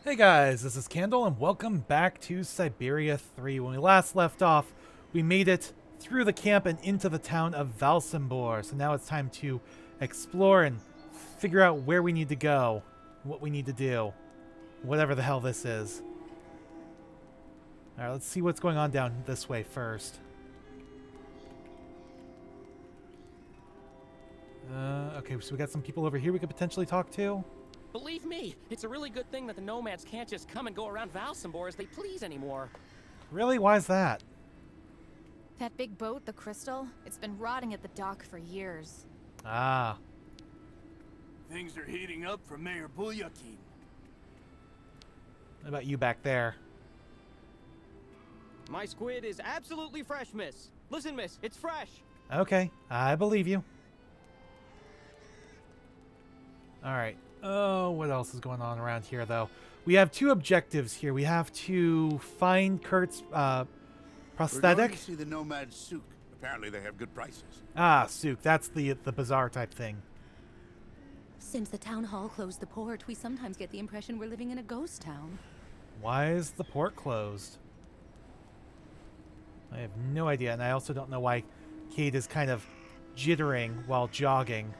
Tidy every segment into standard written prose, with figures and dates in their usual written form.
Hey guys, this is Candle and welcome back to Syberia 3. When we last left off, we made it through the camp and into the town of Valsembor. So now it's time to explore and figure out where we need to go, what we need to do, whatever the hell this is. Alright, let's see what's going on down this way first. Okay, so we got some people over here we could potentially talk to. Believe me, it's a really good thing that the nomads can't just come and go around Valsembor as they please anymore. Really? Why is that? That big boat, the Crystal, it's been rotting at the dock for years. Ah. Things are heating up for Mayor Bulyakin. What about you back there? My squid is absolutely fresh, miss. Listen, miss, it's fresh. Okay, I believe you. Alright. Oh, what else is going on around here, though? We have two objectives here. We have to find Kurt's We're prosthetic. going to see the nomad souk. Apparently they have good prices. Ah, souk. That's the bazaar type thing. Since the town hall closed the port, we sometimes get the impression we're living in a ghost town. Why is the port closed? I have no idea, and I also don't know why Kate is kind of jittering while jogging.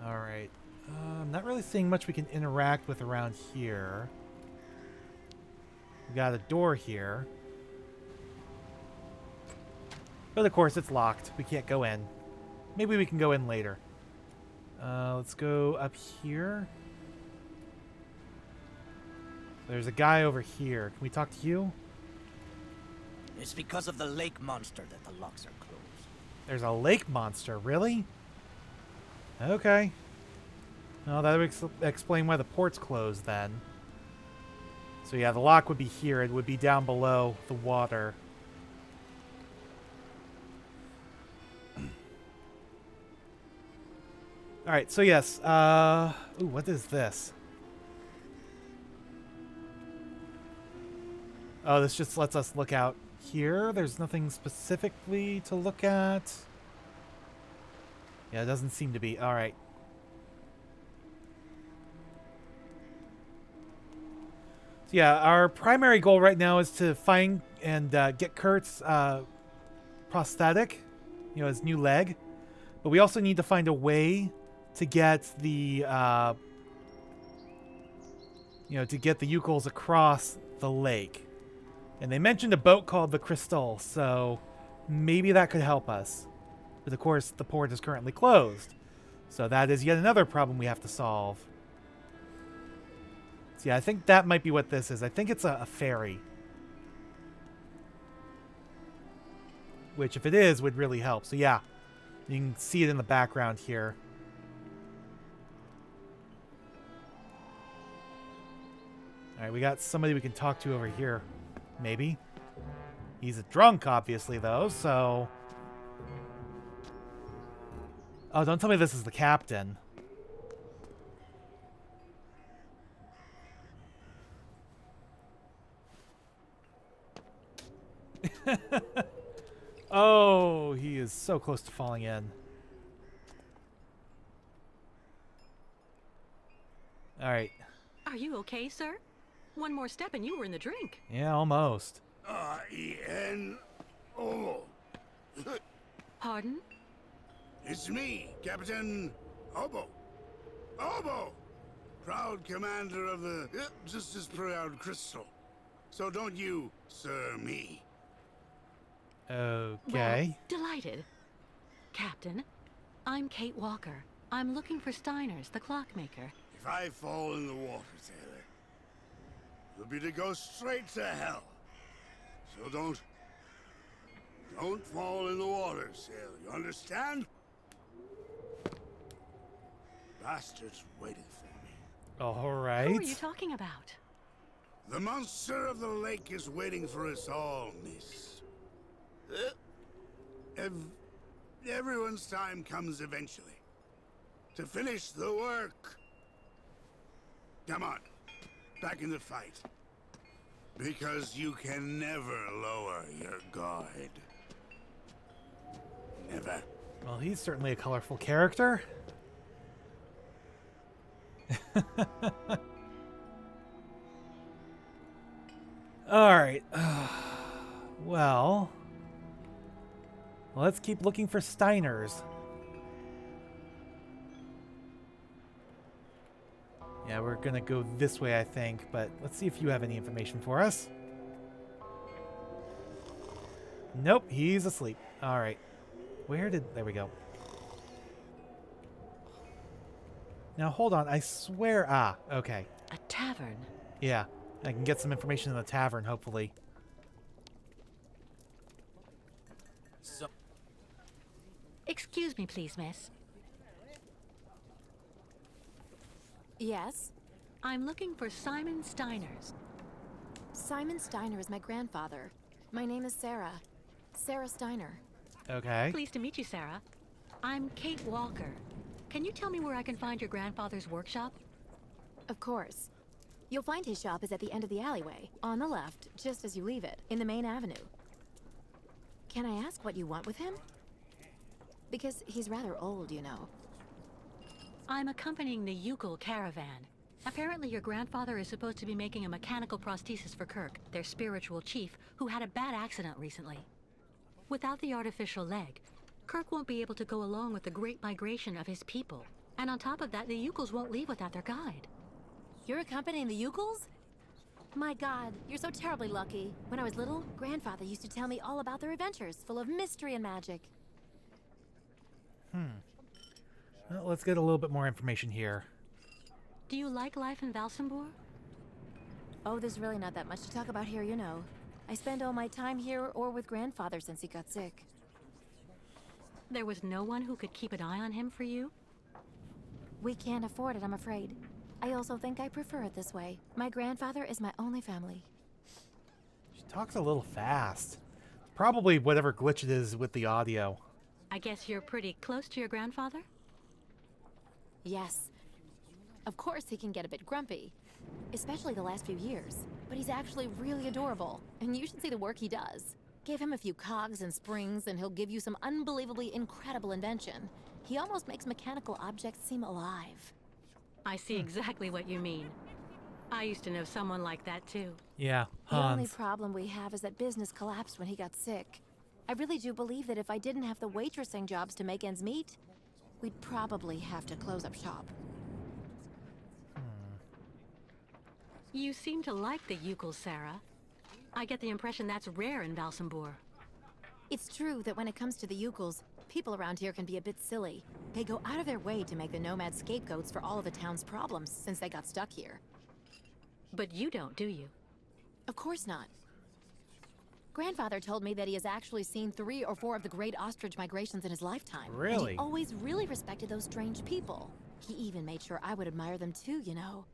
Alright. I'm not really seeing much we can interact with around here. We got a door here. But of course it's locked. We can't go in. Maybe we can go in later. Let's go up here. There's a guy over here. Can we talk to you? It's because of the lake monster that the locks are closed. There's a lake monster. Really? Okay. Well, that would explain why the port's closed then. So yeah, the lock would be here. It would be down below the water. Alright, so yes. Ooh, what is this? Oh, this just lets us look out here. There's nothing specifically to look at. Yeah, it doesn't seem to be. Alright. So yeah, our primary goal right now is to find and get Kurt's prosthetic, you know, his new leg. But we also need to find a way to get the, to get the Yukels across the lake. And they mentioned a boat called the Crystal, so maybe that could help us. But of course, the port is currently closed. So that is yet another problem we have to solve. So yeah, I think that might be what this is. I think it's a ferry. Which, if it is, would really help. So yeah, you can see it in the background here. Alright, we got somebody we can talk to over here. Maybe. He's a drunk, obviously, though, so... Oh, don't tell me this is the captain. Oh, he is so close to falling in. Alright. Are you okay, sir? One more step and you were in the drink. Yeah, almost. I-N-O. Pardon? It's me, Captain Obo. Obo! Proud commander of the just as proud Crystal. So don't you, sir, me. Okay. Well, delighted. Captain, I'm Kate Walker. I'm looking for Steiner's, the clockmaker. If I fall in the water, sailor, it'll be to go straight to hell. So don't fall in the water, sailor. You understand? Bastard's waiting for me. Alright. Who are you talking about? The monster of the lake is waiting for us all, miss. Everyone's time comes eventually. To finish the work. Come on. Back in the fight. Because you can never lower your guard. Never. Well, he's certainly a colorful character. Alright. Well, let's keep looking for Steiners. Yeah, we're gonna go this way, I think, but let's see if you have any information for us. Nope, he's asleep. Alright. There we go. Now, hold on. I swear... Ah, okay. A tavern. Yeah, I can get some information in the tavern, hopefully. So, Excuse me, please, miss. Yes? I'm looking for Simon Steiners. Simon Steiner is my grandfather. My name is Sarah. Sarah Steiner. Okay. Pleased to meet you, Sarah. I'm Kate Walker. Can you tell me where I can find your grandfather's workshop? Of course. You'll find his shop is at the end of the alleyway, on the left, just as you leave it, in the main avenue. Can I ask what you want with him? Because he's rather old, you know. I'm accompanying the Ucal caravan. Apparently your grandfather is supposed to be making a mechanical prosthesis for Kirk, their spiritual chief, who had a bad accident recently. Without the artificial leg, Kirk won't be able to go along with the great migration of his people. And on top of that, the Ucals won't leave without their guide. You're accompanying the Ucals? My god, you're so terribly lucky. When I was little, Grandfather used to tell me all about their adventures, full of mystery and magic. Well, let's get a little bit more information here. Do you like life in Valsembor? Oh, there's really not that much to talk about here, you know. I spend all my time here or with Grandfather since he got sick. There was no one who could keep an eye on him for you? We can't afford it, I'm afraid. I also think I prefer it this way. My grandfather is my only family. She talks a little fast. Probably whatever glitch it is with the audio. I guess you're pretty close to your grandfather? Yes. Of course he can get a bit grumpy. Especially the last few years. But he's actually really adorable. And you should see the work he does. Give him a few cogs and springs and he'll give you some unbelievably incredible invention. He almost makes mechanical objects seem alive. I see exactly what you mean. I used to know someone like that too. Yeah, The only Hans. problem we have is that business collapsed when he got sick. I really do believe that if I didn't have the waitressing jobs to make ends meet, we'd probably have to close up shop. You seem to like the Ucals, Sarah. I get the impression that's rare in Valsembor. It's true that when it comes to the Ucals, people around here can be a bit silly. They go out of their way to make the nomads scapegoats for all of the town's problems since they got stuck here. But you don't, do you? Of course not. Grandfather told me that he has actually seen 3 or 4 of the great ostrich migrations in his lifetime. And Really? he always really respected those strange people. He even made sure I would admire them too, you know.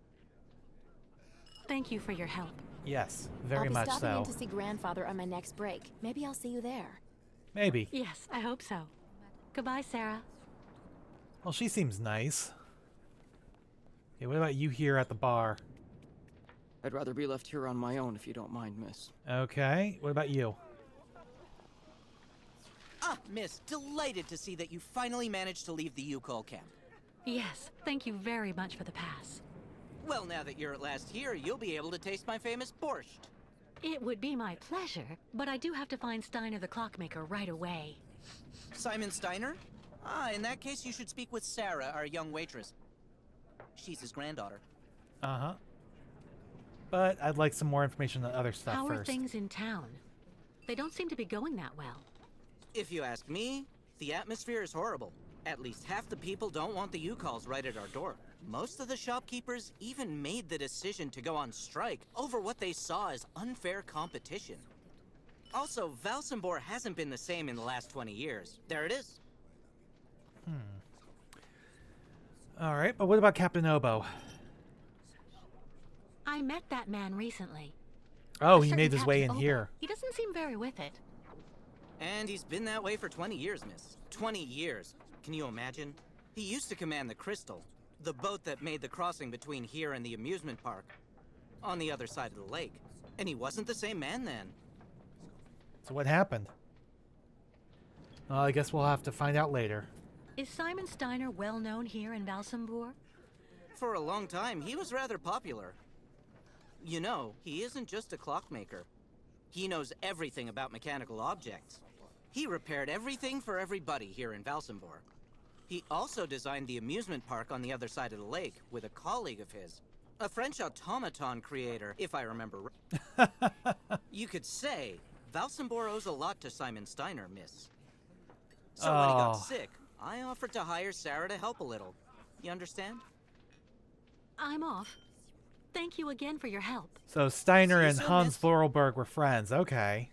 Thank you for your help. Yes, very I'll much be stopping so. in to see Grandfather on my next break. Maybe I'll see you there. Maybe. Yes, I hope so. Goodbye, Sarah. Well, she seems nice. Okay, what about you here at the bar? I'd rather be left here on my own if you don't mind, miss. Okay, what about you? Ah, miss, delighted to see that you finally managed to leave the Ucal camp. Yes, thank you very much for the pass. Well, now that you're at last here, you'll be able to taste my famous borscht. It would be my pleasure, but I do have to find Steiner the clockmaker right away. Simon Steiner? Ah, in that case, you should speak with Sarah, our young waitress. She's his granddaughter. Uh-huh. But I'd like some more information on other stuff How first. are things in town? They don't seem to be going that well. If you ask me, the atmosphere is horrible. At least half the people don't want the Ucals right at our door. Most of the shopkeepers even made the decision to go on strike over what they saw as unfair competition. Also, Valsembor hasn't been the same in the last 20 years. There it is. Alright, but what about Captain Obo? I met that man recently. Oh, A he certain made his way in Captain Obo. here. He doesn't seem very with it. And he's been that way for 20 years, miss. 20 years. Can you imagine? He used to command the Crystal, the boat that made the crossing between here and the amusement park, on the other side of the lake. And he wasn't the same man then. So what happened? I guess we'll have to find out later. Is Simon Steiner well known here in Valsembor? For a long time, he was rather popular. You know, he isn't just a clockmaker. He knows everything about mechanical objects. He repaired everything for everybody here in Valsembor. He also designed the amusement park on the other side of the lake with a colleague of his. A French automaton creator, if I remember right. You could say Valsembor owes a lot to Simon Steiner, miss. So when he got sick, I offered to hire Sarah to help a little. You understand? I'm off. Thank you again for your help. So Steiner See you and soon, Hans miss. Floralberg were friends. Okay.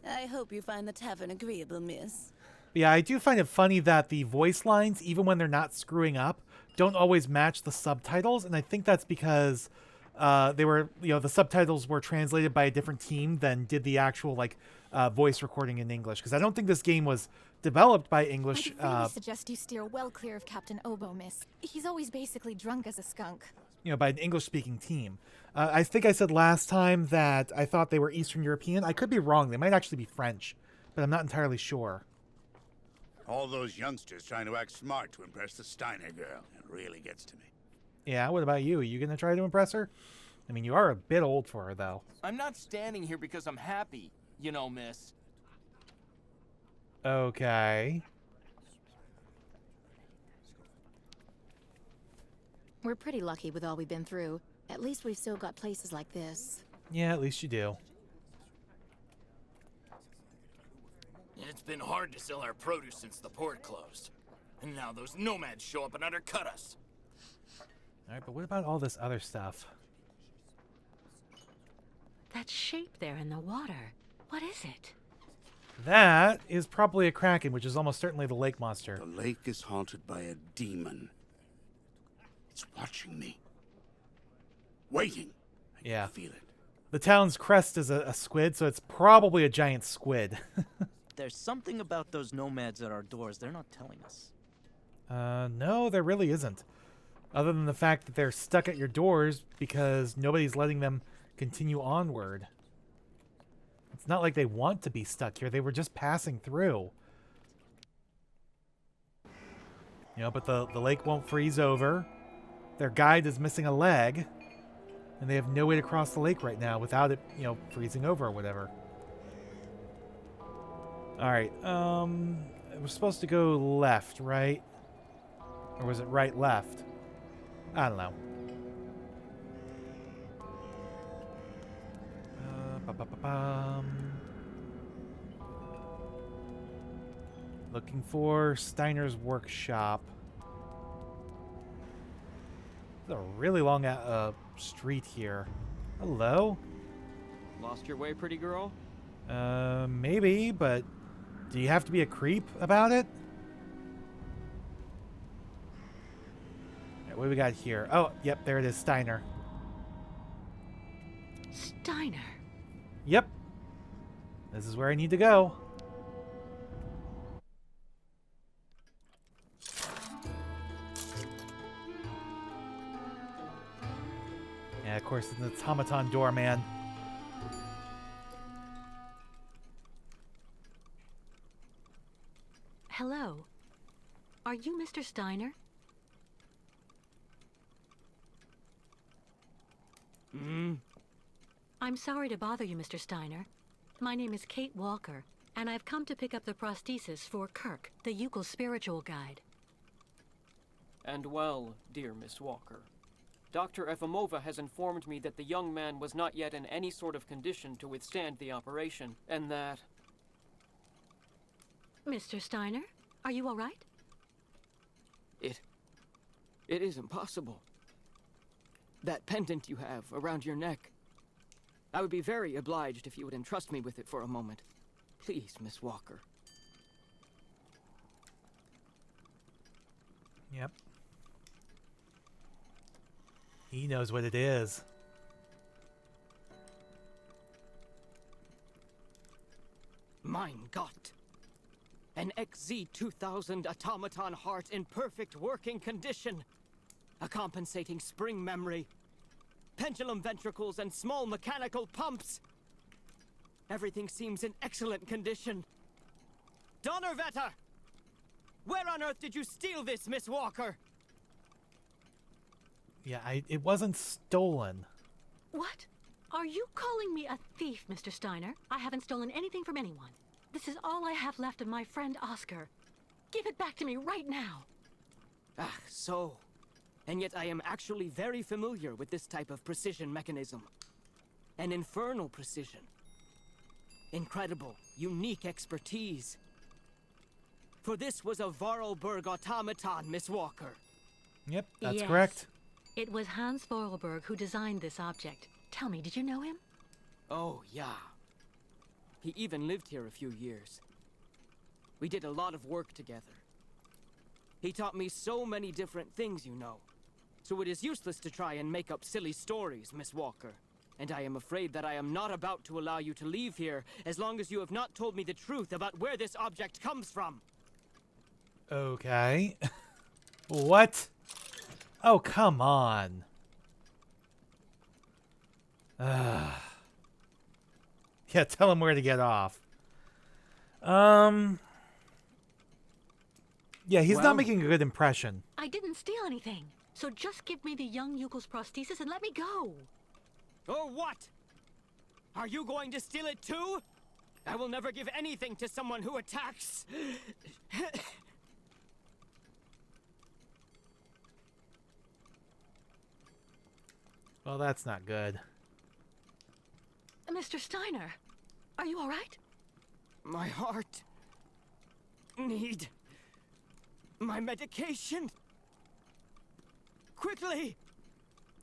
I hope you find the tavern agreeable, miss. Yeah, I do find it funny that the voice lines, even when they're not screwing up, don't always match the subtitles, and I think that's because they were, the subtitles were translated by a different team than did the actual voice recording in English. Because I don't think this game was developed by English. I'd really suggest you steer well clear of Captain Oboe, miss. He's always basically drunk as a skunk. By an English-speaking team. I think I said last time that I thought they were Eastern European. I could be wrong. They might actually be French, but I'm not entirely sure. All those youngsters trying to act smart to impress the Steiner girl. It really gets to me. Yeah, what about you? Are you going to try to impress her? I mean, you are a bit old for her, though. I'm not standing here because I'm happy, you know, miss. Okay. We're pretty lucky with all we've been through. At least we've still got places like this. Yeah, at least you do. It's been hard to sell our produce since the port closed. And now those nomads show up and undercut us. Alright, but what about all this other stuff? That shape there in the water. What is it? That is probably a kraken, which is almost certainly the lake monster. The lake is haunted by a demon. It's watching me. Waiting. I Yeah. can feel it. The town's crest is a squid, so it's probably a giant squid. There's something about those nomads at our doors they're not telling us. No, there really isn't. Other than the fact that they're stuck at your doors because nobody's letting them continue onward. It's not like they want to be stuck here. They were just passing through. But the lake won't freeze over. Their guide is missing a leg. And they have no way to cross the lake right now without it, freezing over or whatever. Alright, we're supposed to go left, right? Or was it right, left? I don't know. Looking for Steiner's workshop. There's a really long street here. Hello? Lost your way, pretty girl? Maybe, but do you have to be a creep about it? Alright, what do we got here? Oh, yep, there it is, Steiner. Steiner. Yep. This is where I need to go. Yeah, of course, it's an automaton doorman. Hello. Are you Mr. Steiner? I'm sorry to bother you, Mr. Steiner. My name is Kate Walker, and I've come to pick up the prosthesis for Kirk, the Yukel spiritual guide. And well, dear Miss Walker, Dr. Efimova has informed me that the young man was not yet in any sort of condition to withstand the operation, and that... Mr. Steiner, are you all right? It is impossible. That pendant you have around your neck. I would be very obliged if you would entrust me with it for a moment. Please, Miss Walker. Yep. He knows what it is. Mein Gott! An XZ-2000 automaton heart in perfect working condition. A compensating spring memory. Pendulum ventricles and small mechanical pumps. Everything seems in excellent condition. Donnerwetter! Where on earth did you steal this, Miss Walker? Yeah, it wasn't stolen. What? Are you calling me a thief, Mr. Steiner? I haven't stolen anything from anyone. This is all I have left of my friend Oscar. Give it back to me right now. Ah, so. And yet I am actually very familiar with this type of precision mechanism. An infernal precision. Incredible, unique expertise. For this was a Vorarlberg automaton, Miss Walker. Yep, that's Yes. correct. It was Hans Vorarlberg who designed this object. Tell me, did you know him? Oh, yeah. He even lived here a few years. We did a lot of work together. He taught me so many different things, you know. So it is useless to try and make up silly stories, Miss Walker. And I am afraid that I am not about to allow you to leave here as long as you have not told me the truth about where this object comes from. Okay. What? Oh, come on. Yeah, tell him where to get off. Yeah, he's Well, not making a good impression. I didn't steal anything. So just give me the young Yukel's prosthesis and let me go. Or what? Are you going to steal it too? I will never give anything to someone who attacks. Well, that's not good. Mr. Steiner, are you all right? My heart need my medication. Quickly!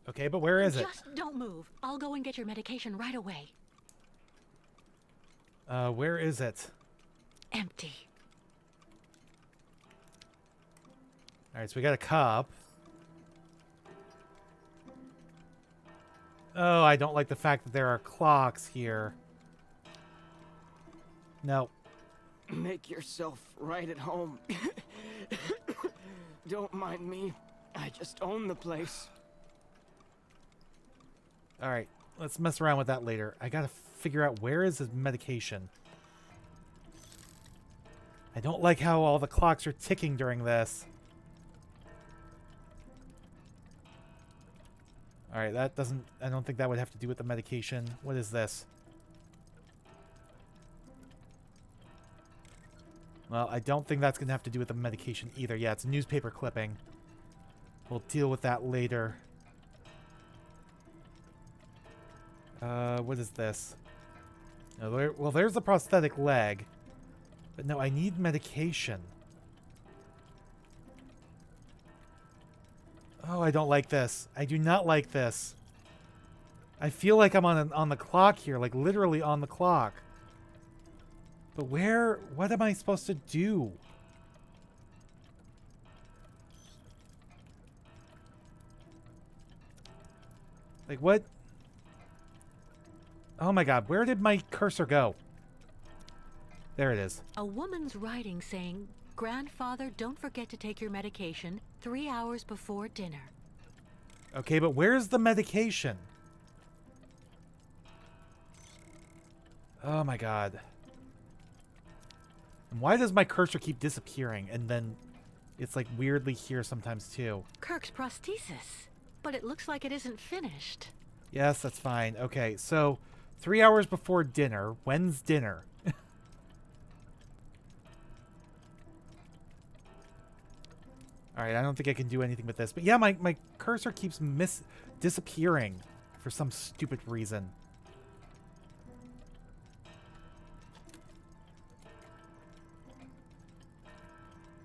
Okay, but where is it? Just don't move. I'll go and get your medication right away. Where is it? Empty. Alright, so we got a cup. Oh, I don't like the fact that there are clocks here. No. Make yourself right at home. Don't mind me. I just own the place. Alright, let's mess around with that later. I gotta figure out where is his medication. I don't like how all the clocks are ticking during this. Alright, that doesn't... I don't think that would have to do with the medication. What is this? Well, I don't think that's going to have to do with the medication either. Yeah, it's a newspaper clipping. We'll deal with that later. What is this? No, well, there's the prosthetic leg. But no, I need medication. Oh, I don't like this. I do not like this. I feel like I'm on the clock here, like literally on the clock. But where... what am I supposed to do? Like, what? Oh my god, where did my cursor go? There it is. A woman's writing saying, "Grandfather, don't forget to take your medication 3 hours before dinner." Okay, but where's the medication? Oh my god. And why does my cursor keep disappearing and then it's like weirdly here sometimes too? Kirk's prosthesis. But it looks like it isn't finished. Yes, that's fine. Okay, so 3 hours before dinner. When's dinner? Alright, I don't think I can do anything with this. But yeah, my cursor keeps disappearing for some stupid reason.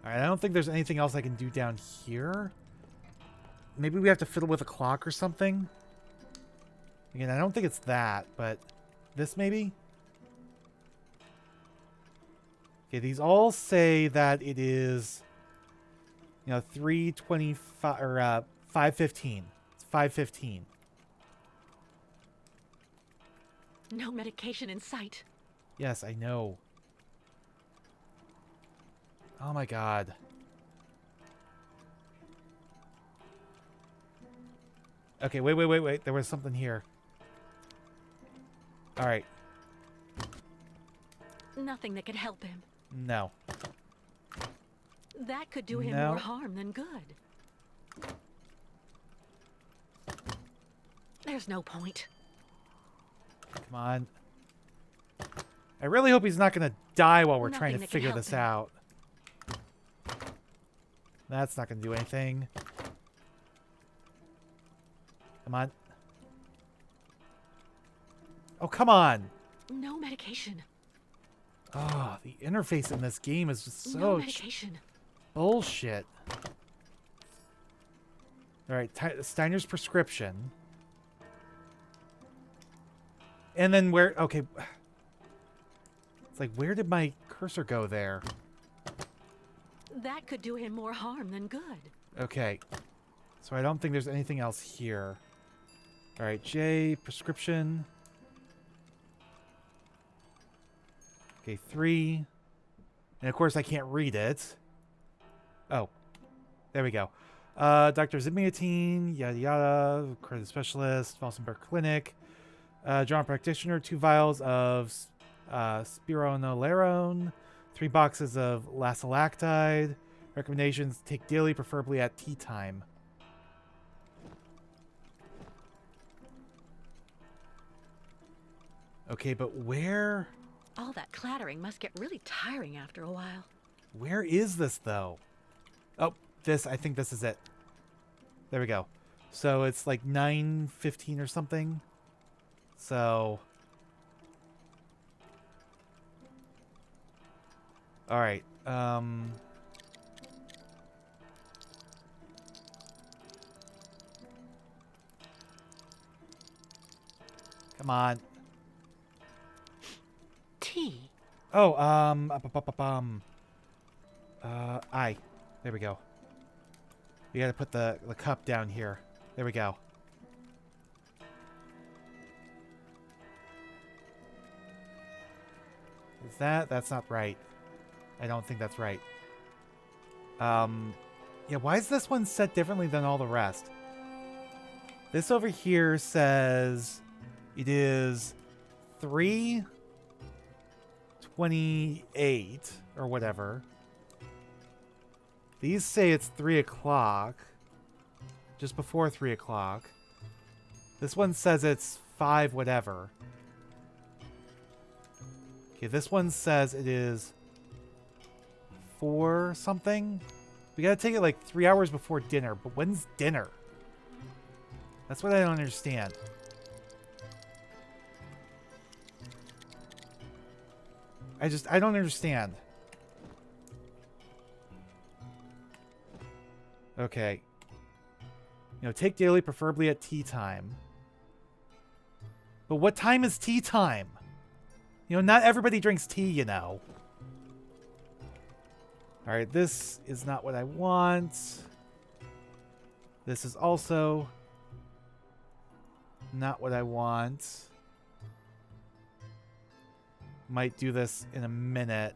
Alright, I don't think there's anything else I can do down here. Maybe we have to fiddle with a clock or something. Again, I don't think it's that, but this maybe? Okay, these all say that it is, you know, 3:25 or 5:15. It's 5:15. No medication in sight. Yes, I know. Oh my god. Okay, wait. There was something here. Alright. Nothing that could help him. No. That could do him No. more harm than good. There's no point. Come on. I really hope he's not going to die while we're trying Nothing to that can figure help this him. out. That's not going to do anything. Come on. Oh, come on. No medication. Oh, the interface in this game is just No so medication. bullshit. All right, Steiner's prescription. And then where... Okay. It's like, where did my cursor go there? That could do him more harm than good. Okay. So I don't think there's anything else here. All right, J, prescription. Okay, 3. And of course I can't read it. Oh. There we go. Dr. Zimiatine, yada yada, accredited specialist, Valsembor Clinic. General practitioner, 2 vials of spironolactone, 3 boxes of lasolactide. Recommendations, take daily, preferably at tea time. Okay, but where... All that clattering must get really tiring after a while. Where is this, though? Oh, this, I think this is it. There we go. So it's like 9:15 or something. So... Alright, Come on. Tea. Oh, I. There we go. We gotta put the cup down here. There we go. Is that? That's not right. I don't think that's right. Yeah, why is this one set differently than all the rest? This over here says it is 3:28 or whatever. These say it's 3 o'clock. Just before 3 o'clock. This one says it's 5 whatever. Okay, this one says it is 4 something. We gotta take it like 3 hours before dinner. But when's dinner? That's what I don't understand. I don't understand. Okay. You know, take daily, preferably at tea time. But what time is tea time? You know, not everybody drinks tea, you know. Alright, this is not what I want. This is also not what I want. Might do this in a minute.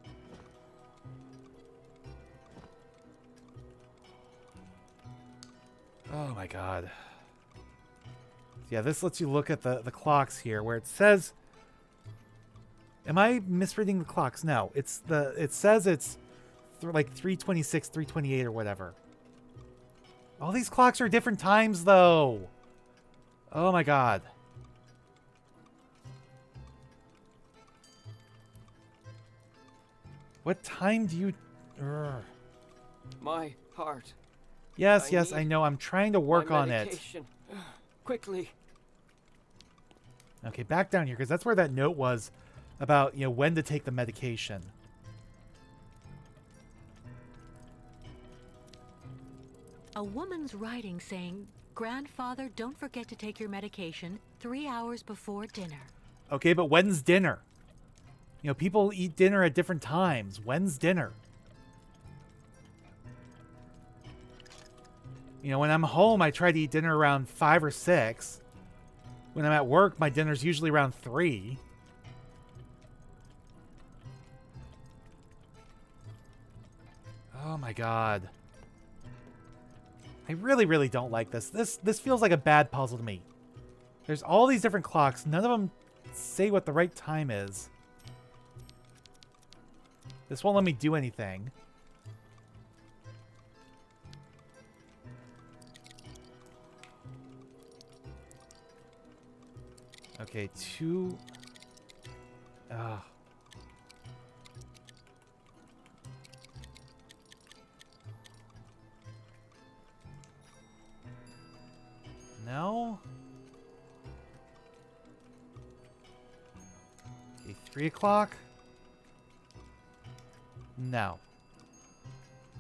Oh my god. Yeah, this lets you look at the clocks here where it says... Am I misreading the clocks? No, it says it's like 3:26, 3:28 or whatever. All these clocks are different times though. Oh my god. What time do you... Urgh. My heart. Yes, I yes, I need know. I'm trying to work my on it. medication. Quickly. Okay, back down here, because that's where that note was about, you know, when to take the medication. A woman's writing saying, "Grandfather, don't forget to take your medication 3 hours before dinner." Okay, but when's dinner? You know, people eat dinner at different times. When's dinner? You know, when I'm home, I try to eat dinner around 5 or 6. When I'm at work, my dinner's usually around 3. Oh my god. I really, really don't like this. This feels like a bad puzzle to me. There's all these different clocks. None of them say what the right time is. This won't let me do anything. Okay, 2... Ugh. No? Okay, 3 o'clock? No.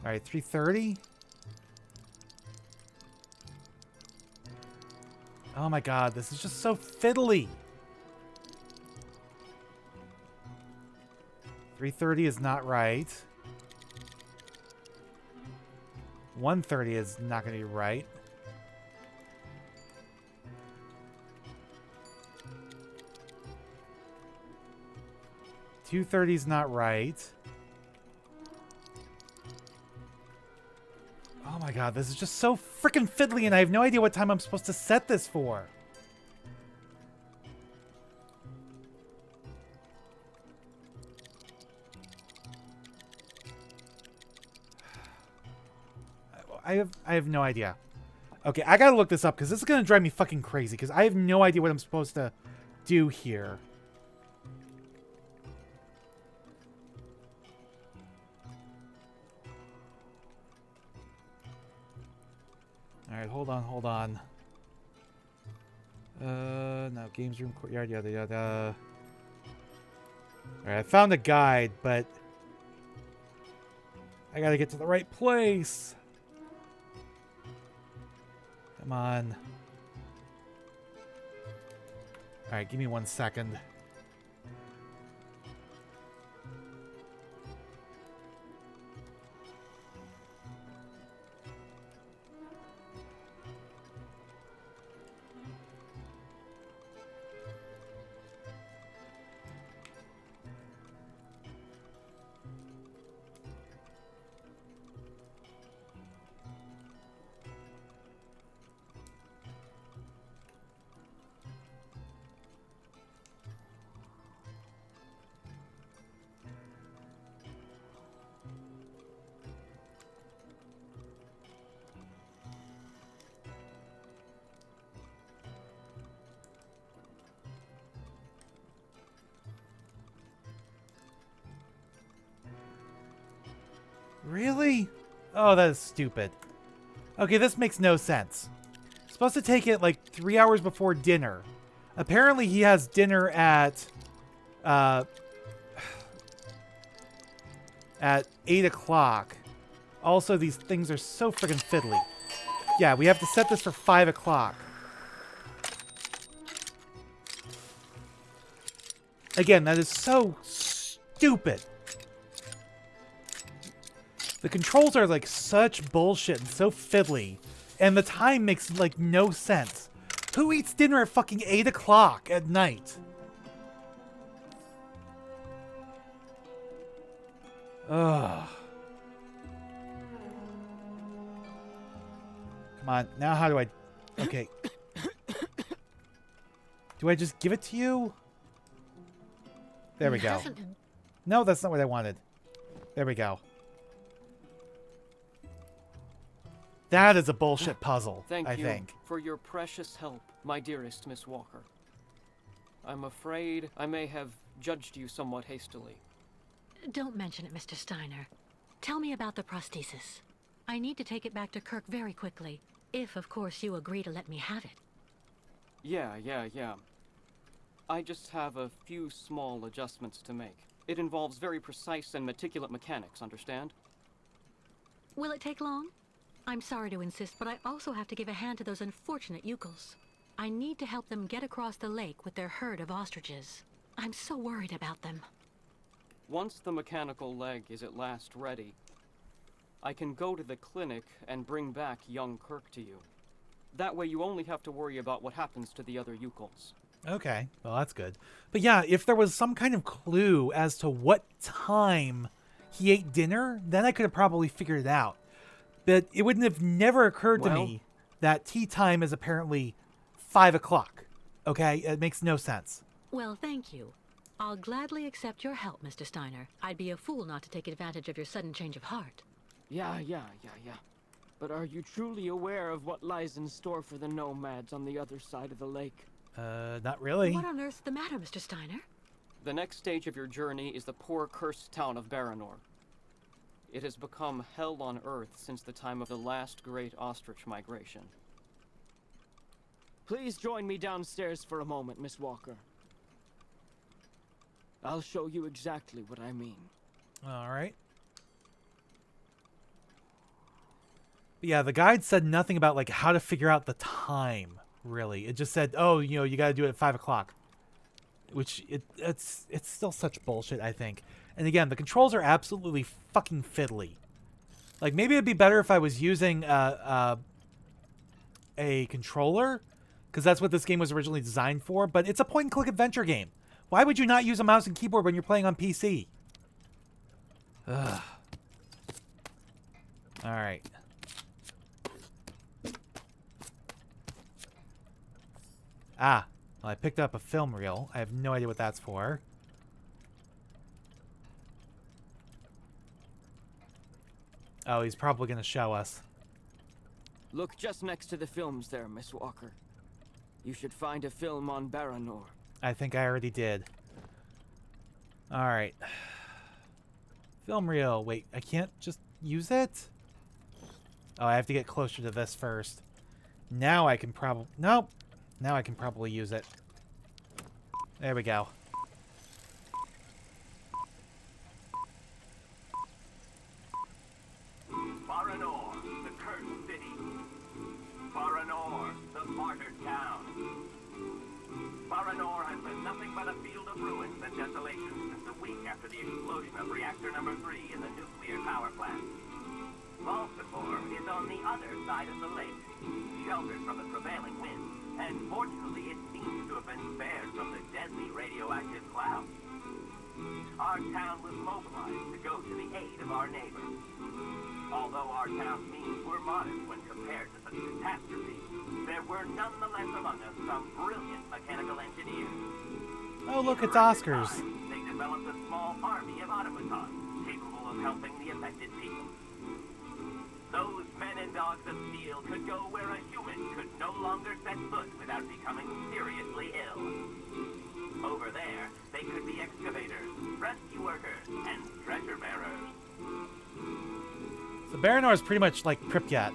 Alright, 3:30? Oh my god, this is just so fiddly. 3:30 is not right. 1:30 is not going to be right. $2:30 is not right. Oh my god, this is just so freaking fiddly, and I have no idea what time I'm supposed to set this for. I have no idea. Okay, I gotta look this up because this is gonna drive me fucking crazy because I have no idea what I'm supposed to do here. Alright, hold on. No, games room, courtyard, yada yada. Alright, I found a guide, but I gotta get to the right place. Come on. Alright, give me 1 second. Really? Oh, that is stupid. Okay, this makes no sense. Supposed to take it like 3 hours before dinner. Apparently he has dinner at 8 o'clock. Also, these things are so freaking fiddly. Yeah, we have to set this for 5 o'clock. Again, that is so stupid. The controls are like such bullshit and so fiddly. And the time makes like no sense. Who eats dinner at fucking 8 o'clock at night? Ugh. Come on, now how do I... Okay. Do I just give it to you? There we go. No, that's not what I wanted. There we go. That is a bullshit puzzle, I think. For your precious help, my dearest Miss Walker. I'm afraid I may have judged you somewhat hastily. Don't mention it, Mr. Steiner. Tell me about the prosthesis. I need to take it back to Kirk very quickly. If, of course, you agree to let me have it. Yeah. I just have a few small adjustments to make. It involves very precise and meticulous mechanics, understand? Will it take long? I'm sorry to insist, but I also have to give a hand to those unfortunate Yukels. I need to help them get across the lake with their herd of ostriches. I'm so worried about them. Once the mechanical leg is at last ready, I can go to the clinic and bring back young Kirk to you. That way you only have to worry about what happens to the other Yukels. Okay, well that's good. But yeah, if there was some kind of clue as to what time he ate dinner, then I could have probably figured it out. But it wouldn't have never occurred to me that tea time is apparently 5 o'clock. Okay, it makes no sense. Well, thank you. I'll gladly accept your help, Mr. Steiner. I'd be a fool not to take advantage of your sudden change of heart. Yeah. But are you truly aware of what lies in store for the nomads on the other side of the lake? Not really. What on earth's the matter, Mr. Steiner? The next stage of your journey is the poor, cursed town of Baranor. It has become hell on earth since the time of the last great ostrich migration. Please join me downstairs for a moment, Miss Walker. I'll show you exactly what I mean. All right. But yeah, the guide said nothing about like how to figure out the time, really. It just said, oh, you know, you got to do it at 5 o'clock. Which, it's still such bullshit, I think. And again, the controls are absolutely fucking fiddly. Like, maybe it'd be better if I was using a controller, because that's what this game was originally designed for, but it's a point-and-click adventure game. Why would you not use a mouse and keyboard when you're playing on PC? Ugh. Alright. Ah. Well, I picked up a film reel. I have no idea what that's for. Oh, he's probably going to show us. Look just next to the films there, Miss Walker. You should find a film on Baranor. I think I already did. Alright. Film reel. Wait, I can't just use it? Oh, I have to get closer to this first. Now I can probably... Nope. Now I can probably use it. There we go. Baranor, the cursed city. Baranor, the martyred town. Baranor has been nothing but a field of ruins and desolation since a week after the explosion of reactor number 3 in the nuclear power plant. Valsembor is on the other side of the lake, sheltered from the prevailing winds, and fortunately it seems to have been spared from the deadly radioactive clouds. Our town was mobilized to go to the aid of our neighbors. Although our town's means were modest when compared to such a catastrophe, there were nonetheless among us some brilliant mechanical engineers. Oh, look, it's Oscars. They developed a small army of automatons capable of helping the affected people. Those men and dogs of steel could go where a human could no longer set foot without becoming seriously ill. Over there, they could be excavators, rescue workers, and treasure bearers. So Baranor is pretty much like Pripyat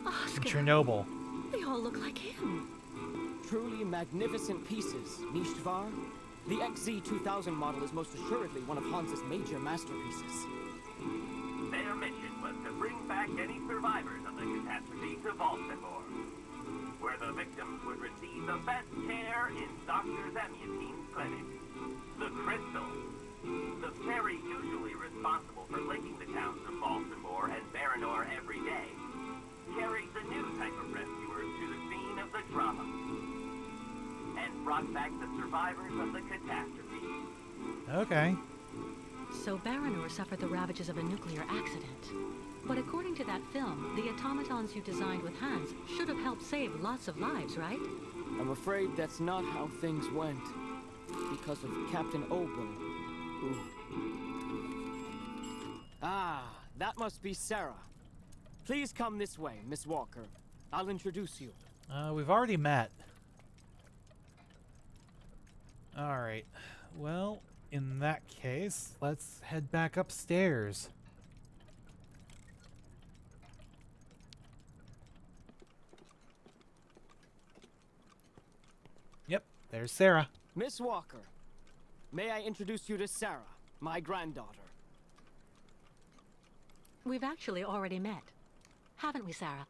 Oscar. in Chernobyl. They all look like him. Truly magnificent pieces, Nishtvar. The XZ-2000 model is most assuredly one of Hans's major masterpieces. Their mission was to bring back any survivors of the catastrophe to Valsembor, where the victims would receive the best care in Dr. Zamyatin's clinic. The Crystal, the ferry usually responsible for linking the towns of Valsembor and Baranor every day, carried the new type of rescuers to the scene of the drama, and brought back the survivors of the catastrophe. Okay. So Baranor suffered the ravages of a nuclear accident. But according to that film, the automatons you designed with Hans should have helped save lots of lives, right? I'm afraid that's not how things went. Because of Captain Obo, who... Ah, that must be Sarah. Please come this way, Miss Walker. I'll introduce you. We've already met. Alright. Well, in that case, let's head back upstairs. Yep, there's Sarah. Miss Walker, may I introduce you to Sarah, my granddaughter? We've actually already met. Haven't we, Sarah?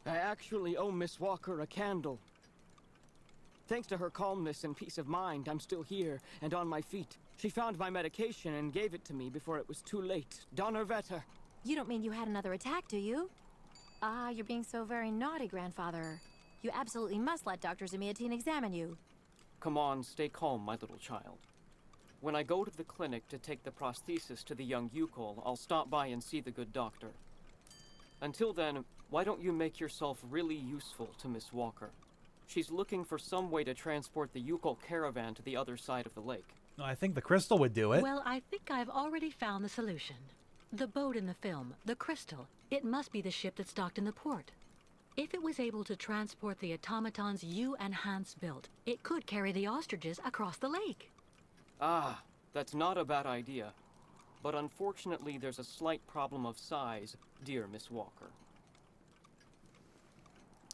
I actually owe Miss Walker a candle. Thanks to her calmness and peace of mind, I'm still here and on my feet. She found my medication and gave it to me before it was too late. Donnerwetter. You don't mean you had another attack, do you? Ah, you're being so very naughty, Grandfather. You absolutely must let Dr. Zamyatin examine you. Come on, stay calm, my little child. When I go to the clinic to take the prosthesis to the young Yukol, I'll stop by and see the good doctor. Until then, why don't you make yourself really useful to Miss Walker? She's looking for some way to transport the Yukol caravan to the other side of the lake. No, I think the crystal would do it. Well, I think I've already found the solution. The boat in the film, the Crystal, it must be the ship that's docked in the port. If it was able to transport the automatons you and Hans built, it could carry the ostriches across the lake. Ah, that's not a bad idea. But unfortunately, there's a slight problem of size, dear Miss Walker.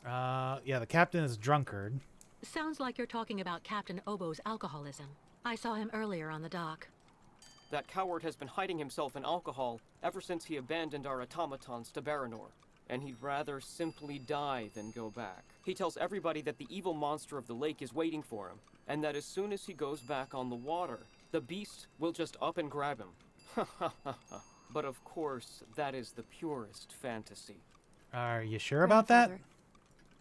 Yeah, the captain is drunkard. Sounds like you're talking about Captain Obo's alcoholism. I saw him earlier on the dock. That coward has been hiding himself in alcohol ever since he abandoned our automatons to Baranor. And he'd rather simply die than go back. He tells everybody that the evil monster of the lake is waiting for him, and that as soon as he goes back on the water, the beast will just up and grab him. But of course, that is the purest fantasy. Are you sure about that? Grandfather,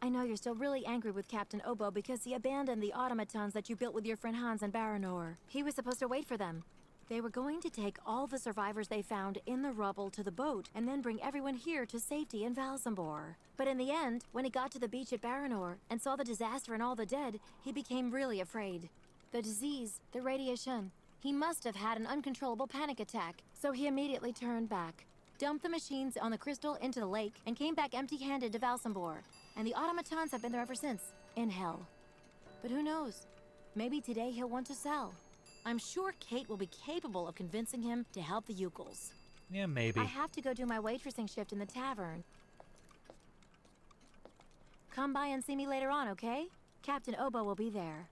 I know you're still really angry with Captain Obo because he abandoned the automatons that you built with your friend Hans and Baranor. He was supposed to wait for them. They were going to take all the survivors they found in the rubble to the boat and then bring everyone here to safety in Valsembor. But in the end, when he got to the beach at Baranor and saw the disaster and all the dead, he became really afraid. The disease, the radiation. He must have had an uncontrollable panic attack, so he immediately turned back, dumped the machines on the crystal into the lake, and came back empty-handed to Valsembor. And the automatons have been there ever since, in hell. But who knows? Maybe today he'll want to sell. I'm sure Kate will be capable of convincing him to help the Yukols. Yeah, maybe. I have to go do my waitressing shift in the tavern. Come by and see me later on, okay? Captain Obo will be there.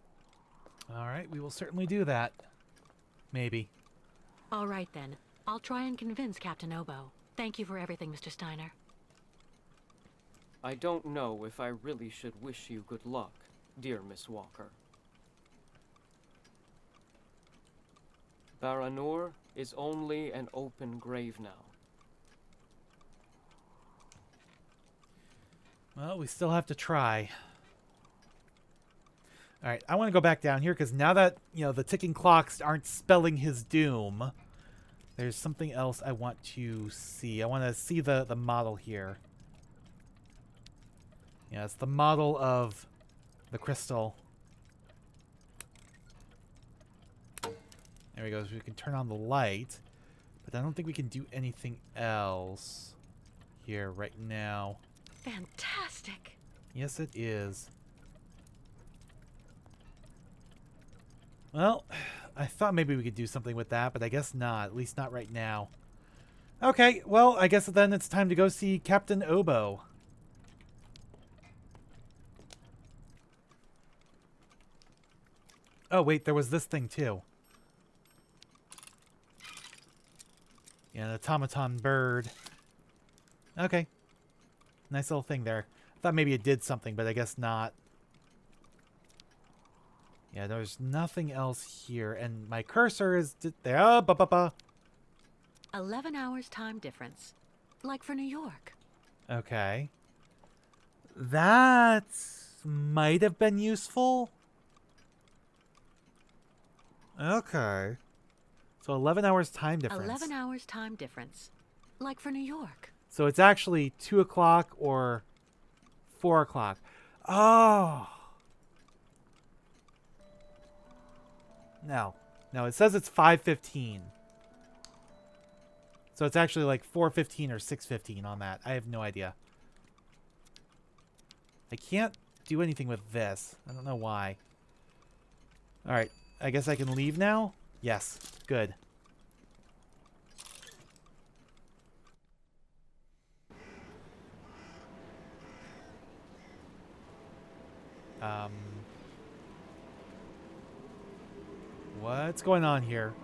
All right, we will certainly do that. Maybe. All right then. I'll try and convince Captain Obo. Thank you for everything, Mr. Steiner. I don't know if I really should wish you good luck, dear Miss Walker. Baranor is only an open grave now. Well, we still have to try. All right, I want to go back down here because now that, the ticking clocks aren't spelling his doom, there's something else I want to see. I want to see the model here. Yeah, it's the model of the crystal. There we go. So we can turn on the light, but I don't think we can do anything else here right now. Fantastic. Yes, it is. Well, I thought maybe we could do something with that, but I guess not. At least not right now. Okay, well, I guess then it's time to go see Captain Obo. Oh, wait, there was this thing, too. Yeah, an automaton bird. Okay. Nice little thing there. I thought maybe it did something, but I guess not. Yeah, there's nothing else here, and my cursor is there. Oh, 11 hours time difference. Like for New York. Okay. That might have been useful. Okay. So 11 hours time difference. 11 hours time difference. Like for New York. So it's actually 2 o'clock or 4 o'clock. Oh. No. No, it says it's 5:15. So it's actually like 4:15 or 6:15 on that. I have no idea. I can't do anything with this. I don't know why. All right. I guess I can leave now? Yes. Good. What's going on here?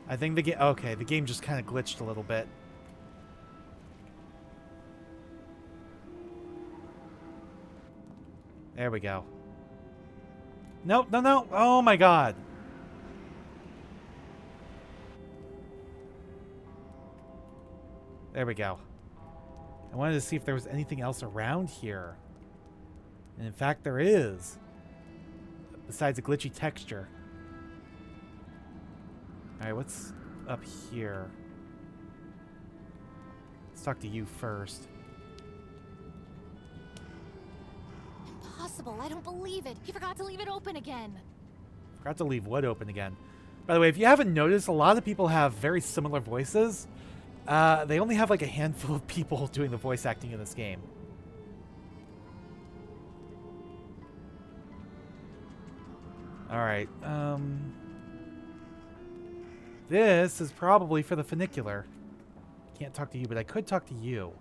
I think the game... Okay, the game just kind of glitched a little bit. There we go. Nope, no, no. Oh my god. There we go. I wanted to see if there was anything else around here. And in fact, there is. Besides a glitchy texture. Alright, what's up here? Let's talk to you first. impossible. I don't believe it. He forgot to leave it open again. Forgot to leave what open again. By the way, if you haven't noticed, a lot of people have very similar voices. They only have like a handful of people doing the voice acting in this game. Alright, this is probably for the funicular. Can't talk to you, but I could talk to you.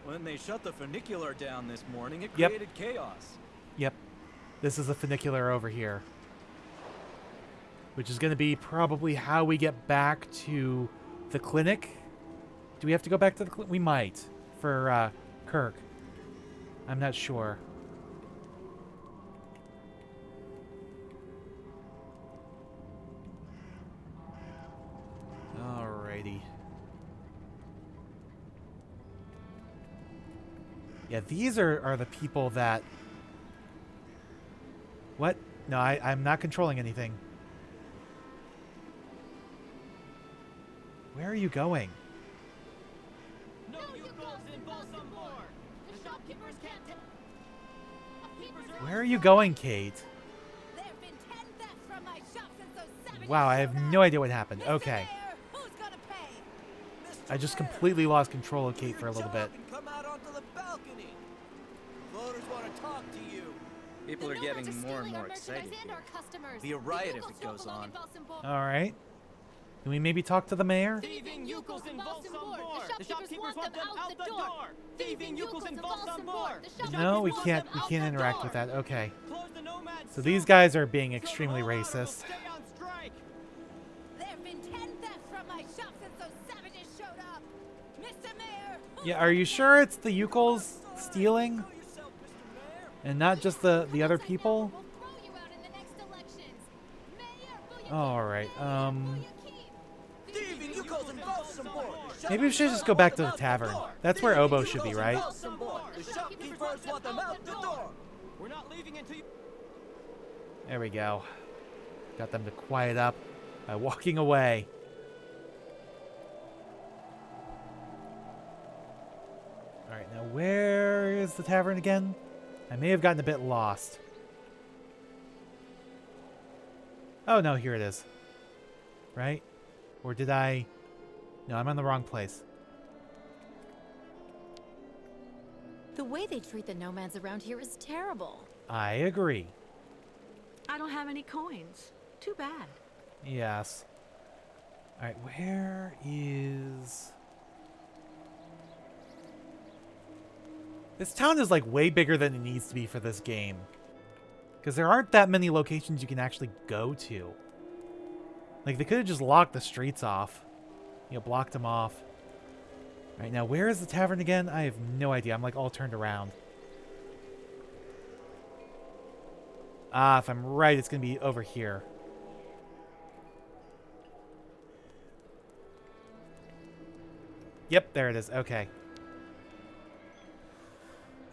When they shut the funicular down this morning, it Yep. created chaos. Yep. This is the funicular over here. Which is going to be probably how we get back to the clinic. Do we have to go back to the clinic? We might. For, Kirk. I'm not sure. Alrighty. Yeah, these are the people that... What? No, I'm not controlling anything. Where are you going? No Yukons in Valsembor! The shopkeepers can't Where are you going, Kate? There have been 10 thefts from my shop since those savages Wow, I have no idea what happened. Mr. Okay. Mayor, who's gonna pay? I just completely lost control of Kate for a little bit. Come out onto the balcony. Voters want to talk to you. People are getting more and more excited. Be a riot if it goes on. Alright. Can we maybe talk to the mayor? Thieving Yukons in Valsembor! The shopkeepers want them out the door! Thieving Yukons in Valsembor! No, we can't interact with that. Okay. Close the nomads. So these guys are being extremely racist. Stay on strike! There have been 10 thefts from my shop since those savages showed up. Mr. Mayor, Yeah, are you sure it's the Yukos stealing? And not just the other people? Alright, maybe we should just go back to the tavern. That's where Obo should be, right? The shopkeepers want them out the door. We're not leaving until you... There we go. Got them to quiet up by walking away. Alright, now where is the tavern again? I may have gotten a bit lost. Oh no, here it is. Right? Or did I... No, I'm on the wrong place. The way they treat the nomads around here is terrible. I agree. I don't have any coins. Too bad. Yes. Alright, where is... This town is like way bigger than it needs to be for this game. Because there aren't that many locations you can actually go to. Like, they could have just locked the streets off. You know, blocked them off. Alright, now where is the tavern again? I have no idea. I'm like all turned around. Ah, if I'm right, it's going to be over here. Yep, there it is. Okay.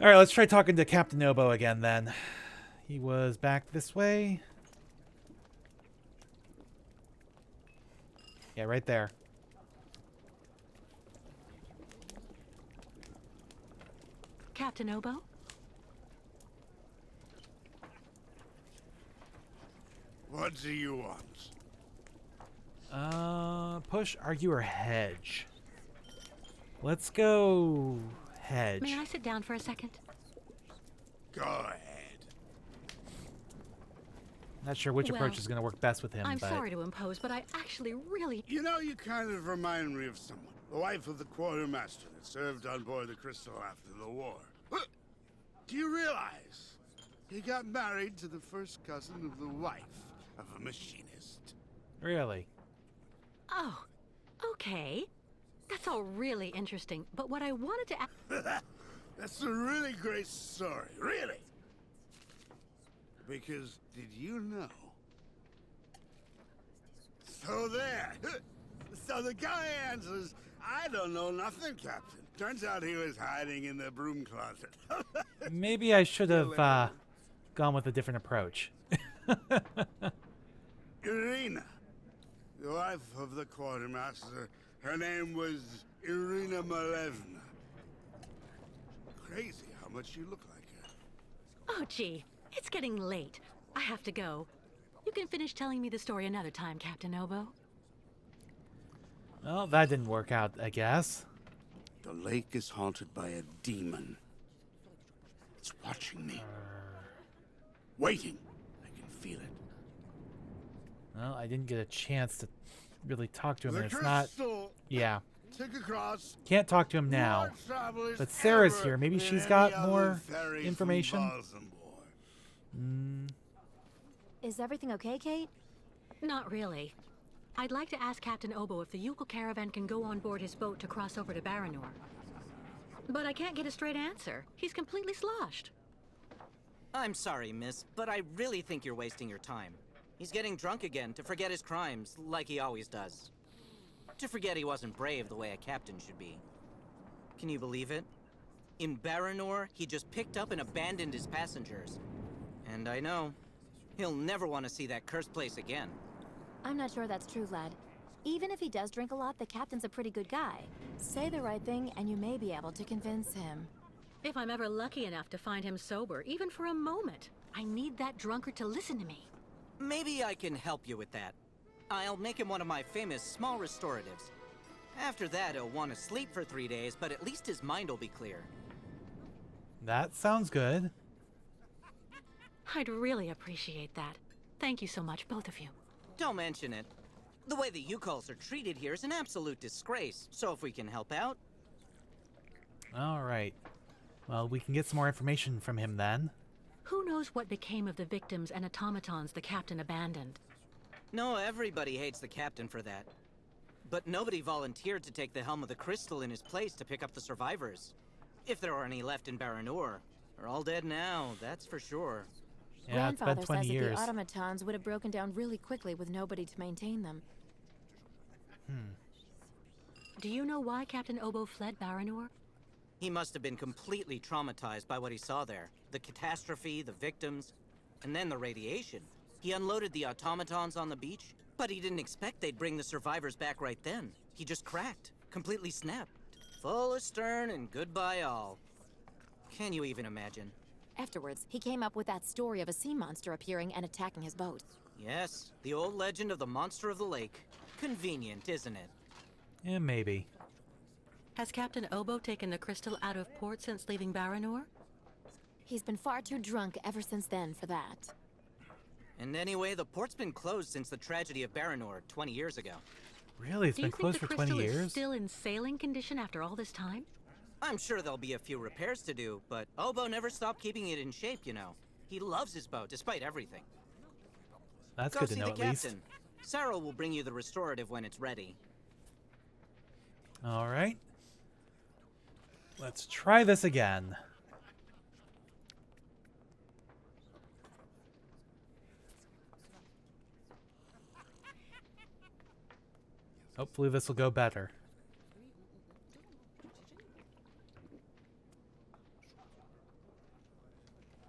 Alright, let's try talking to Captain Obo again then. He was back this way. Yeah, right there. Captain Obo? What do you want? Push, argue, or hedge? Let's go hedge. May I sit down for a second? Go ahead. Not sure which Well, approach is going to work best with him, I'm but... sorry to impose, but I actually really... You know, you kind of remind me of someone. The wife of the quartermaster that served on board the Crystal after the war. Do you realize he got married to the first cousin of the wife of a machinist? Really? Oh, okay. That's all really interesting, but what I wanted to ask... That's a really great story, really. Because, did you know? So there. So the guy answers, I don't know nothing, Captain. Turns out he was hiding in the broom closet. Maybe I should have gone with a different approach. Irina, the wife of the quartermaster, her name was Irina Malevna. crazy how much you look like her. Oh, gee. It's getting late. I have to go. You can finish telling me the story another time, Captain Obo. Well, that didn't work out, I guess. The lake is haunted by a demon. It's watching me. Waiting. I can feel it. Well, I didn't get a chance to really talk to him, The and it's not... crystal. Yeah. Take across. Can't talk to him now. More travelers But Sarah's ever here. Maybe than she's any got other more ferry from information? Valsembor. Is everything okay, Kate? Not really. I'd like to ask Captain Obo if the Yukon caravan can go on board his boat to cross over to Baranor. But I can't get a straight answer. He's completely sloshed. I'm sorry, miss, but I really think you're wasting your time. He's getting drunk again to forget his crimes, like he always does. To forget he wasn't brave the way a captain should be. Can you believe it? In Baranor, he just picked up and abandoned his passengers. And I know, he'll never want to see that cursed place again. I'm not sure that's true, lad. Even if he does drink a lot, the captain's a pretty good guy. Say the right thing, and you may be able to convince him. If I'm ever lucky enough to find him sober, even for a moment, I need that drunkard to listen to me. Maybe I can help you with that. I'll make him one of my famous small restoratives. After that, he'll want to sleep for 3 days, but at least his mind will be clear. That sounds good. I'd really appreciate that. Thank you so much, both of you. Don't mention it. The way the Yukols are treated here is an absolute disgrace, so if we can help out... Alright. Well, we can get some more information from him then. Who knows what became of the victims and automatons the captain abandoned? No, everybody hates the captain for that. But nobody volunteered to take the helm of the crystal in his place to pick up the survivors. If there are any left in Baranor, they're all dead now, that's for sure. Yeah, it's been Grandfather 20 says years. that the automatons would have broken down really quickly with nobody to maintain them. Do you know why Captain Obo fled Baranor? He must have been completely traumatized by what he saw there. The catastrophe, the victims, and then the radiation. He unloaded the automatons on the beach, but he didn't expect they'd bring the survivors back right then. He just cracked, completely snapped. Full astern and goodbye all. Can you even imagine? Afterwards, he came up with that story of a sea monster appearing and attacking his boat. Yes, the old legend of the monster of the lake. Convenient, isn't it? Yeah, maybe. Has Captain Obo taken the crystal out of port since leaving Baranor? He's been far too drunk ever since then for that. And anyway, the port's been closed since the tragedy of Baranor 20 years ago. Really? It's Do been you closed think for the 20 crystal years? is still in sailing condition after all this time? I'm sure there'll be a few repairs to do, but Obo never stopped keeping it in shape, you know. He loves his boat, despite everything. That's Go good to see know, the at least. captain. Sarah will bring you the restorative when it's ready. Alright. Let's try this again. Hopefully this will go better.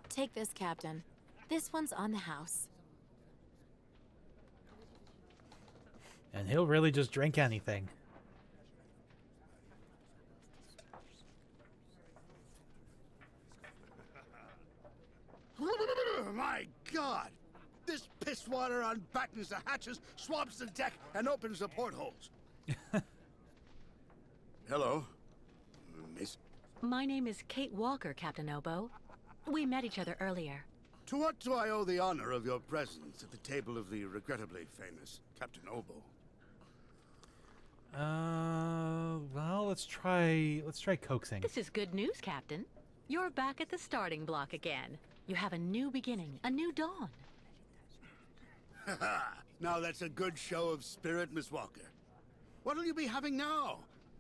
Take this, Captain. This one's on the house. And he'll really just drink anything. My God! This piss water unbattens the hatches, swabs the deck, and opens the portholes. Hello, Miss. My name is Kate Walker, Captain Obo. We met each other earlier. To what do I owe the honor of your presence at the table of the regrettably famous Captain Obo? Well, let's try coaxing. This is good news, Captain. You're back at the starting block again. You have a new beginning, a new dawn. Now that's a good show of spirit, Miss Walker. What'll you be having now?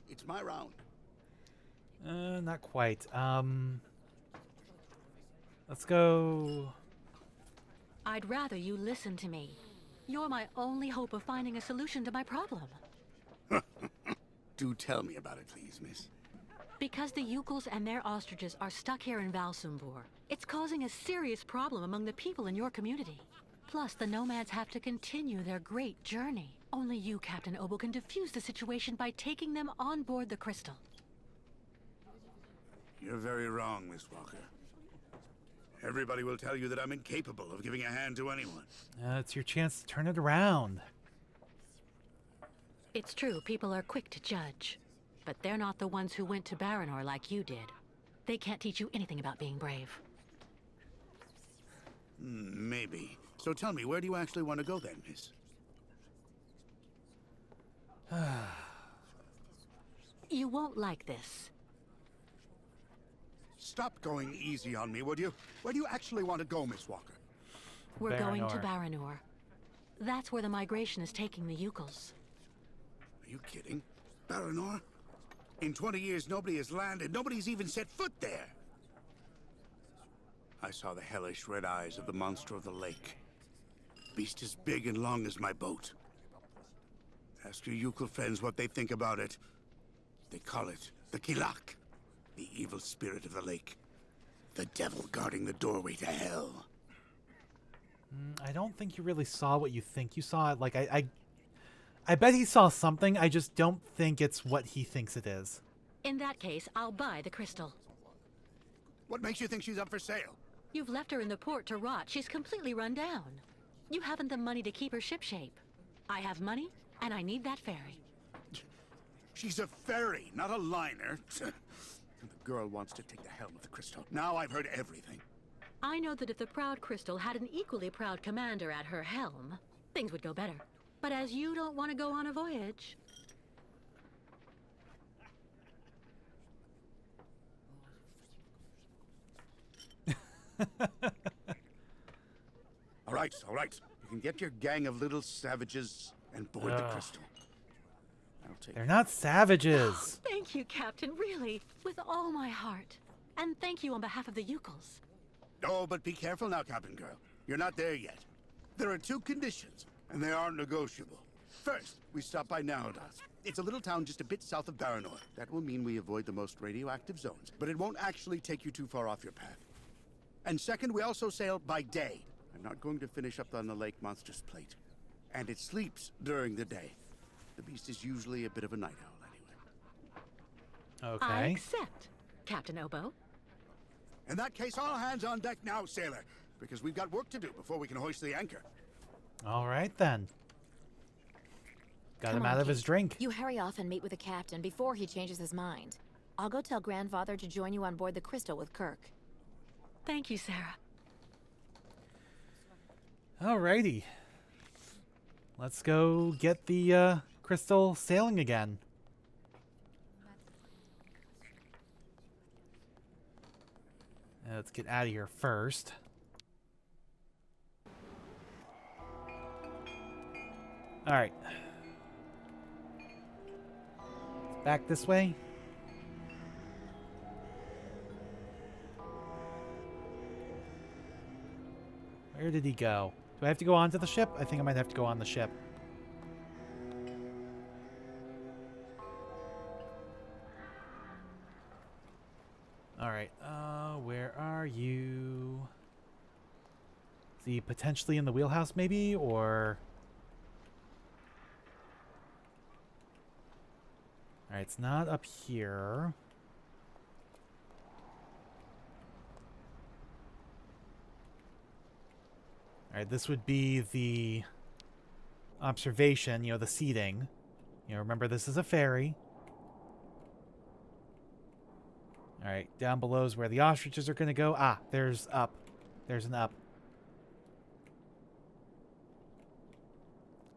It's my round. Not quite. Let's go... I'd rather you listen to me. You're my only hope of finding a solution to my problem. Do tell me about it, please, miss. Because the Yukols and their ostriches are stuck here in Valsembor, it's causing a serious problem among the people in your community. Plus, the nomads have to continue their great journey. Only you, Captain Obo, can defuse the situation by taking them on board the crystal. You're very wrong, Miss Walker. Everybody will tell you that I'm incapable of giving a hand to anyone. It's your chance to turn it around. It's true, people are quick to judge. But they're not the ones who went to Baranor like you did. They can't teach you anything about being brave. Maybe. So tell me, where do you actually want to go then, miss? You won't like this. Stop going easy on me, would you? Where do you actually want to go, Miss Walker? We're going to Baranor. Baranor. That's where the migration is taking the Yukals. Are you kidding? Baranor? In 20 years, nobody has landed. Nobody's even set foot there. I saw the hellish red eyes of the monster of the lake. Beast as big and long as my boat. Ask your Yukal friends what they think about it. They call it the Kilak, the evil spirit of the lake. The devil guarding the doorway to hell. I don't think you really saw what you think you saw. Like, I bet he saw something. I just don't think it's what he thinks it is. In that case, I'll buy the crystal. What makes you think she's up for sale? You've left her in the port to rot. She's completely run down. You haven't the money to keep her shipshape. I have money, and I need that ferry. She's a ferry, not a liner. The girl wants to take the helm of the crystal. Now I've heard everything. I know that if the Proud Crystal had an equally proud commander at her helm, things would go better. But as you don't want to go on a voyage... All right, all right. You can get your gang of little savages and board the crystal. I'll take They're not savages. Thank you, Captain, really, with all my heart. And thank you on behalf of the Yukals. Oh, but be careful now, Captain Girl. You're not there yet. There are 2 conditions, and they aren't negotiable. First, we stop by Narrodas. It's a little town just a bit south of Baranor. That will mean we avoid the most radioactive zones, but it won't actually take you too far off your path. And second, we also sail by day. I'm not going to finish up on the lake monster's plate. And it sleeps during the day. The beast is usually a bit of a night owl anyway. Okay. I accept, Captain Obo. In that case, all hands on deck now, sailor, because we've got work to do before we can hoist the anchor. All right, then. Got Come him on, out of Kate. his drink. You hurry off and meet with the captain before he changes his mind. I'll go tell Grandfather to join you on board the Crystal with Kirk. Thank you, Sarah. Alrighty. Let's go get the crystal sailing again. Let's get out of here first. Alright. Back this way. Where did he go? Do I have to go onto the ship? I think I might have to go on the ship. Alright, where are you? Is he potentially in the wheelhouse maybe, or... Alright, it's not up here. Alright, this would be the observation, you know, the seating. You know, remember this is a ferry. Alright, down below is where the ostriches are going to go. Ah, there's up. There's an up.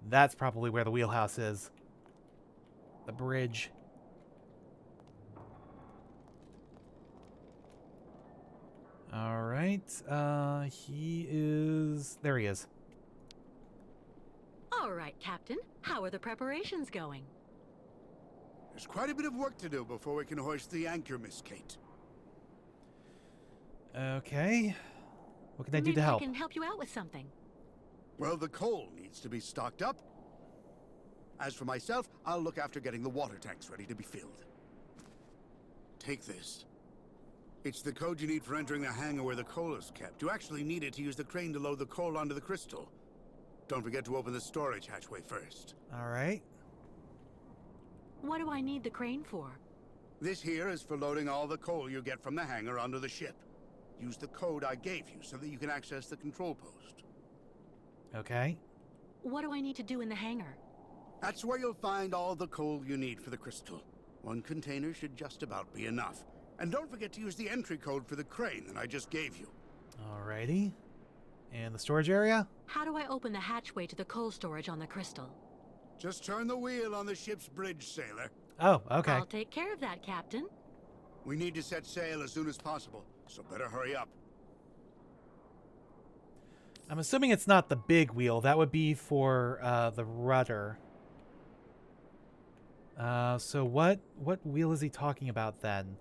That's probably where the wheelhouse is. The bridge. Alright, he is... There he is. All right, Captain. How are the preparations going? There's quite a bit of work to do before we can hoist the anchor, Miss Kate. Okay. What can I do Maybe to help? I can help you out with something. Well, the coal needs to be stocked up. As for myself, I'll look after getting the water tanks ready to be filled. Take this. It's the code you need for entering the hangar where the coal is kept. You actually need it to use the crane to load the coal onto the crystal. Don't forget to open the storage hatchway first. Alright. What do I need the crane for? This here is for loading all the coal you get from the hangar onto the ship. Use the code I gave you so that you can access the control post. Okay. What do I need to do in the hangar? That's where you'll find all the coal you need for the crystal. One container should just about be enough. And don't forget to use the entry code for the crane that I just gave you. Alrighty. And the storage area? How do I open the hatchway to the coal storage on the crystal? Just turn the wheel on the ship's bridge, sailor. Oh, okay. I'll take care of that, Captain. We need to set sail as soon as possible, so better hurry up. I'm assuming it's not the big wheel. That would be for the rudder. So what wheel is he talking about then?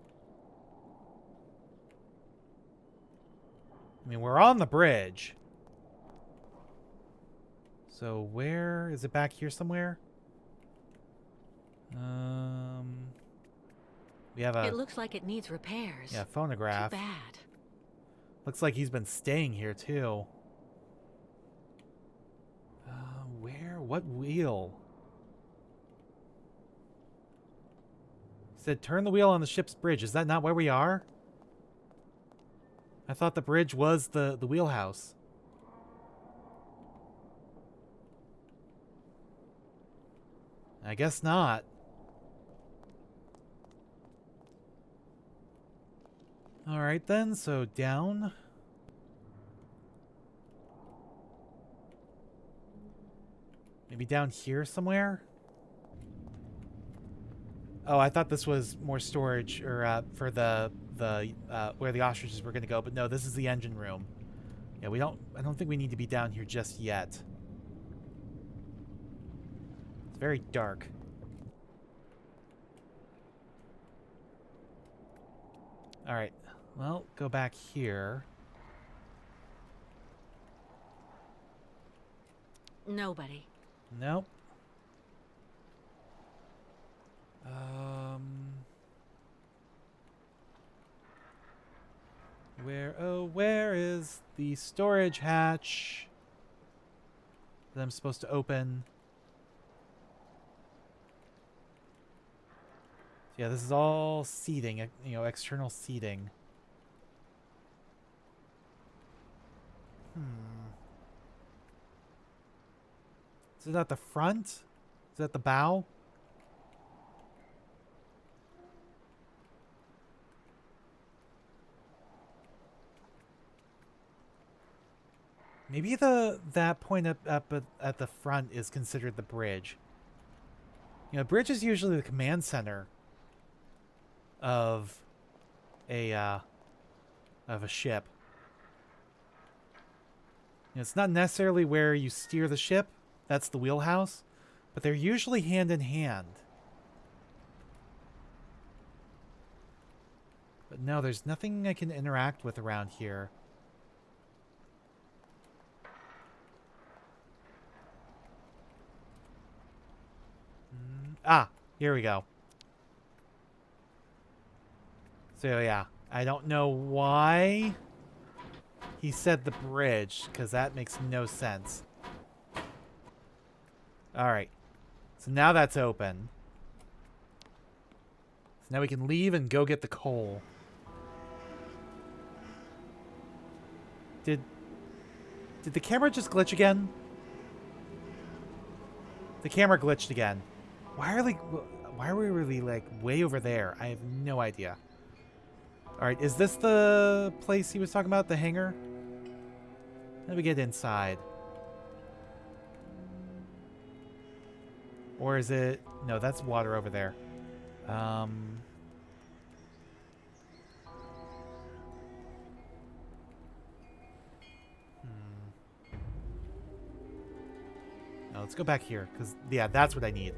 I mean, we're on the bridge. So where is it? Back here somewhere? We have a... It looks like it needs repairs. Yeah, phonograph. Too bad. Looks like he's been staying here too. Where? What wheel? He said turn the wheel on the ship's bridge. Is that not where we are? I thought the bridge was the wheelhouse. I guess not. Alright then, so down. Maybe down here somewhere? Oh, I thought this was more storage, or for the where the ostriches were going to go, but no, this is the engine room. Yeah, I don't think we need to be down here just yet. It's very dark. Alright, well, go back here. Nobody. Nope. Where is the storage hatch that I'm supposed to open? Yeah, this is all seating, you know, external seating. Is it at the front? Is it at the bow? Maybe that point up at the front is considered the bridge. You know, bridge is usually the command center of a ship. You know, it's not necessarily where you steer the ship. That's the wheelhouse, but they're usually hand in hand. But no, there's nothing I can interact with around here. Here we go. So yeah, I don't know why he said the bridge, because that makes no sense. Alright. So now that's open. So now we can leave and go get the coal. Did the camera just glitch again? The camera glitched again. Why are we really like way over there? I have no idea. Alright, is this the place he was talking about? The hangar? Let me get inside. Or is it... No, that's water over there. Now, let's go back here, because, yeah, that's what I need.